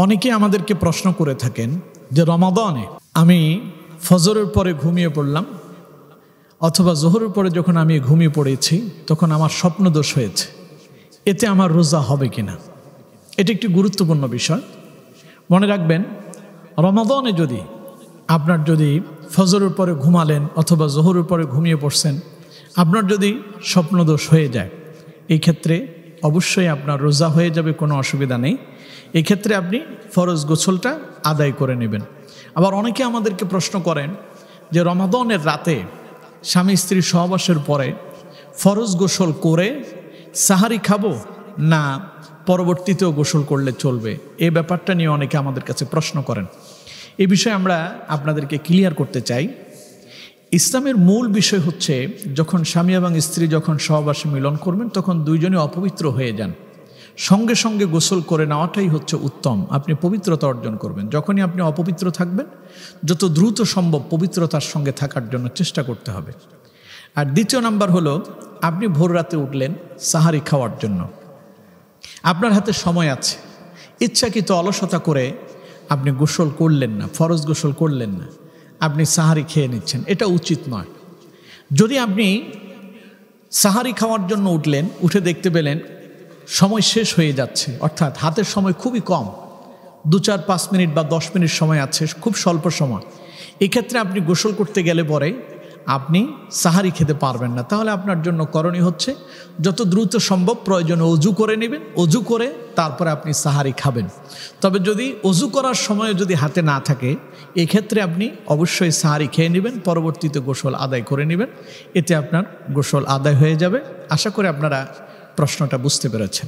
অনেকে আমাদেরকে প্রশ্ন করে থাকেন যে রমাদানে আমি ফজরের পরে ঘুমিয়ে পড়লাম অথবা জোহরের পরে যখন আমি ঘুমিয়ে পড়েছি তখন আমার স্বপ্নদোষ হয়েছে, এতে আমার রোজা হবে কিনা? এটি একটি গুরুত্বপূর্ণ বিষয়। মনে রাখবেন, রমাদানে আপনার যদি ফজরের পরে ঘুমালেন অথবা জোহরের পরে ঘুমিয়ে পড়ছেন, আপনার যদি স্বপ্নদোষ হয়ে যায়, এই ক্ষেত্রে অবশ্যই আপনার রোজা হয়ে যাবে, কোনো অসুবিধা নেই। এই ক্ষেত্রে আপনি ফরজ গোসলটা আদায় করে নেবেন। আবার অনেকে আমাদেরকে প্রশ্ন করেন যে রমাদানের রাতে স্বামী স্ত্রী সহবাসের পরে ফরজ গোসল করে সাহারি খাবো না পরবর্তীতেও গোসল করলে চলবে? এই ব্যাপারটা নিয়ে অনেকে আমাদের কাছে প্রশ্ন করেন। এই বিষয়ে আমরা আপনাদেরকে ক্লিয়ার করতে চাই। ইসলামের মূল বিষয় হচ্ছে, যখন স্বামী এবং স্ত্রী যখন সহবাসে মিলন করবেন তখন দুইজনে অপবিত্র হয়ে যান, সঙ্গে সঙ্গে গোসল করে নেওয়াটাই হচ্ছে উত্তম। আপনি পবিত্রতা অর্জন করবেন। যখনই আপনি অপবিত্র থাকবেন, যত দ্রুত সম্ভব পবিত্রতার সঙ্গে থাকার জন্য চেষ্টা করতে হবে। আর দ্বিতীয় নাম্বার হলো, আপনি ভোর রাতে উঠলেন সাহারি খাওয়ার জন্য, আপনার হাতে সময় আছে, ইচ্ছাকৃত অলসতা করে আপনি গোসল করলেন না, ফরজ গোসল করলেন না, আপনি সাহারি খেয়ে নিচ্ছেন, এটা উচিত নয়। যদি আপনি সাহারি খাওয়ার জন্য উঠলেন, উঠে দেখতে পেলেন সময় শেষ হয়ে যাচ্ছে, অর্থাৎ হাতের সময় খুবই কম, 2-4-5 মিনিট বা 10 মিনিট সময় আছে, খুব স্বল্প সময়, এক্ষেত্রে আপনি গোসল করতে গেলে পরে আপনি সাহারি খেতে পারবেন না। তাহলে আপনার জন্য করণীয় হচ্ছে যত দ্রুত সম্ভব প্রয়োজনে অজু করে নেবেন, অজু করে তারপরে আপনি সাহারি খাবেন। তবে যদি অজু করার সময় যদি হাতে না থাকে, এক্ষেত্রে আপনি অবশ্যই সাহারি খেয়ে নেবেন, পরবর্তীতে গোসল আদায় করে নেবেন, এতে আপনার গোসল আদায় হয়ে যাবে। আশা করি আপনারা প্রশ্নটা বুঝতে পেরেছেন।